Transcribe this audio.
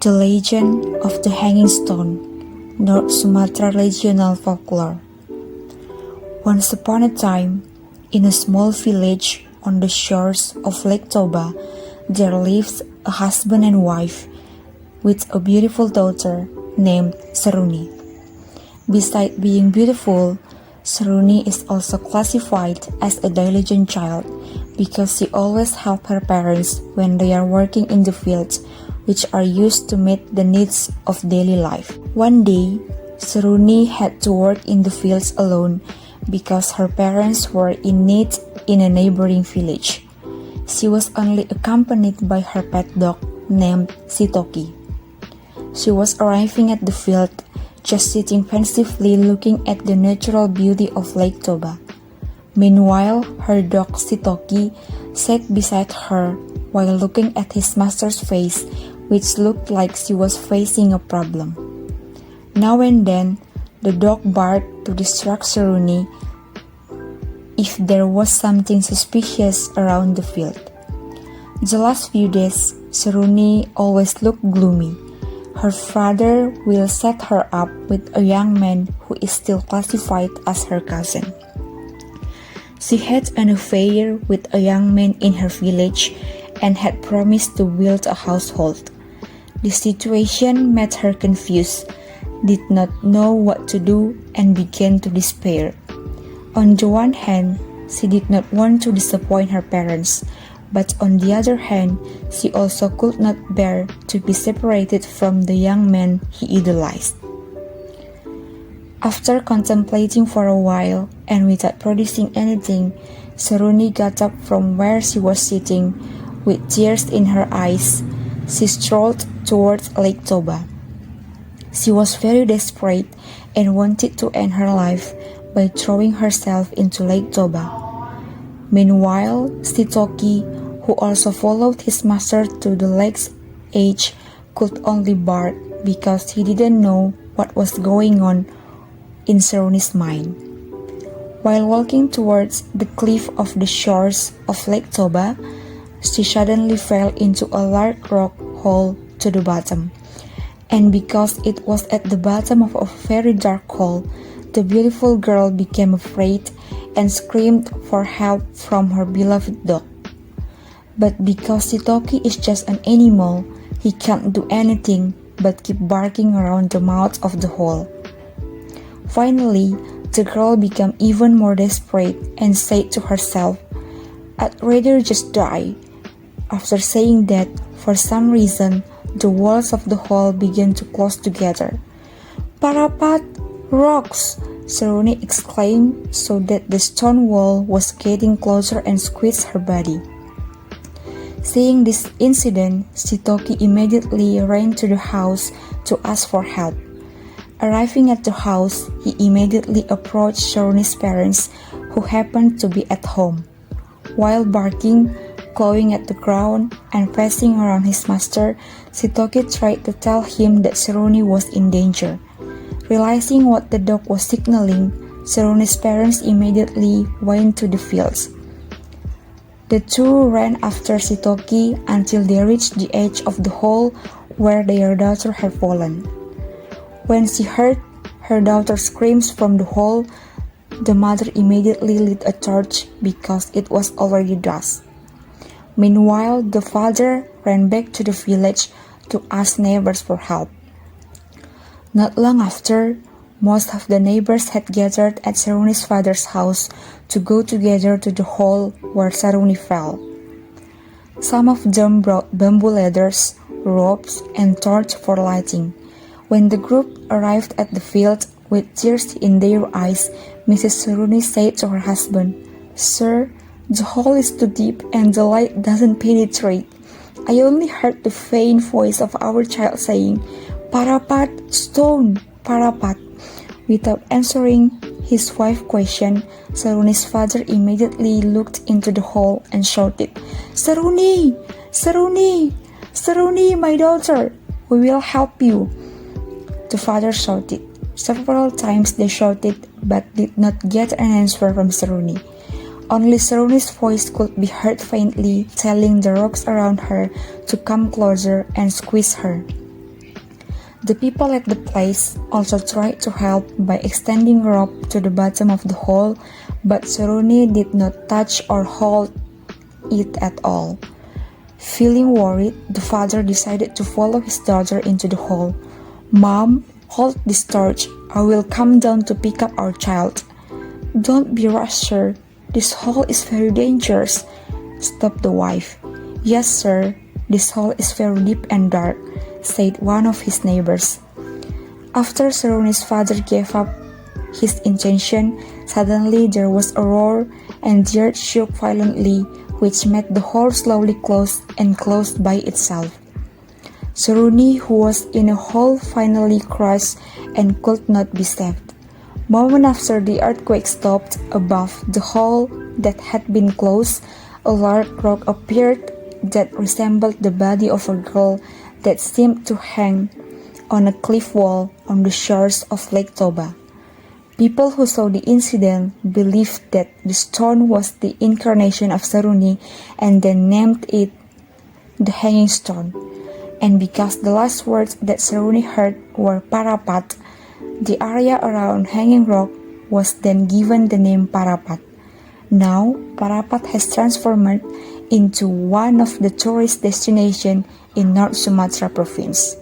The Legend of the Hanging Stone, North Sumatra Regional Folklore. Once upon a time, in a small village on the shores of Lake Toba, there lives a husband and wife with a beautiful daughter named Seruni. Besides being beautiful, Seruni is also classified as a diligent child because she always helps her parents when they are working in the fields, which are used to meet the needs of daily life. One day, Seruni had to work in the fields alone because her parents were in need in a neighboring village. She was only accompanied by her pet dog named Sitoki. She was arriving at the field, just sitting pensively looking at the natural beauty of Lake Toba. Meanwhile, her dog Sitoki sat beside her while looking at his master's face, which looked like she was facing a problem. Now and then, the dog barked to distract Seruni if there was something suspicious around the field. The last few days, Seruni always looked gloomy. Her father will set her up with a young man who is still classified as her cousin. She had an affair with a young man in her village and had promised to build a household. The situation made her confused, did not know what to do, and began to despair. On the one hand, she did not want to disappoint her parents, but on the other hand, she also could not bear to be separated from the young man he idolized. After contemplating for a while and without producing anything, Seruni got up from where she was sitting. With tears in her eyes, she strolled towards Lake Toba. She was very desperate and wanted to end her life by throwing herself into Lake Toba. Meanwhile, Sitoki, who also followed his master to the lake's edge, could only bark because he didn't know what was going on in Seruni's mind. While walking towards the cliff of the shores of Lake Toba, she suddenly fell into a large rock hole to the bottom. And because it was at the bottom of a very dark hole, the beautiful girl became afraid and screamed for help from her beloved dog. But because Sitoki is just an animal, he can't do anything but keep barking around the mouth of the hole. Finally, the girl became even more desperate and said to herself, "I'd rather just die." After saying that, for some reason, the walls of the hole began to close together. "Parapat! Rocks!" Seruni exclaimed so that the stone wall was getting closer and squeezed her body. Seeing this incident, Sitoki immediately ran to the house to ask for help. Arriving at the house, he immediately approached Seruni's parents, who happened to be at home. While barking, clawing at the ground, and pacing around his master, Sitoki tried to tell him that Seruni was in danger. Realizing what the dog was signaling, Seruni's parents immediately went to the fields. The two ran after Sitoki until they reached the edge of the hole where their daughter had fallen. When she heard her daughter's screams from the hole, the mother immediately lit a torch because it was already dusk. Meanwhile, the father ran back to the village to ask neighbors for help. Not long after, most of the neighbors had gathered at Seruni's father's house to go together to the hole where Seruni fell. Some of them brought bamboo ladders, ropes, and torches for lighting. When the group arrived at the field with tears in their eyes, Mrs. Seruni said to her husband, "Sir, the hole is too deep and the light doesn't penetrate. I only heard the faint voice of our child saying, 'Parapat, stone, parapat.'" Without answering his wife's question, Seruni's father immediately looked into the hole and shouted, "Seruni! Seruni! Seruni, my daughter! We will help you!" The father shouted. Several times they shouted but did not get an answer from Seruni. Only Seruni's voice could be heard faintly telling the rocks around her to come closer and squeeze her. The people at the place also tried to help by extending rope to the bottom of the hole, but Seruni did not touch or hold it at all. Feeling worried, the father decided to follow his daughter into the hole. "Mom, hold this torch. I will come down to pick up our child." "Don't be rushed, sir. This hole is very dangerous," stopped the wife. "Yes, sir. This hole is very deep and dark," said one of his neighbors. After Seruni's father gave up his intention, suddenly there was a roar and the earth shook violently, which made the hole slowly close and closed by itself. Seruni, who was in a hole, finally crashed and could not be saved. Moment after the earthquake stopped, above the hole that had been closed, a large rock appeared that resembled the body of a girl that seemed to hang on a cliff wall on the shores of Lake Toba. People who saw the incident believed that the stone was the incarnation of Seruni and then named it the Hanging Stone. And because the last words that Seruni heard were Parapat, the area around Hanging Rock was then given the name Parapat. Now, Parapat has transformed into one of the tourist destinations in North Sumatra province.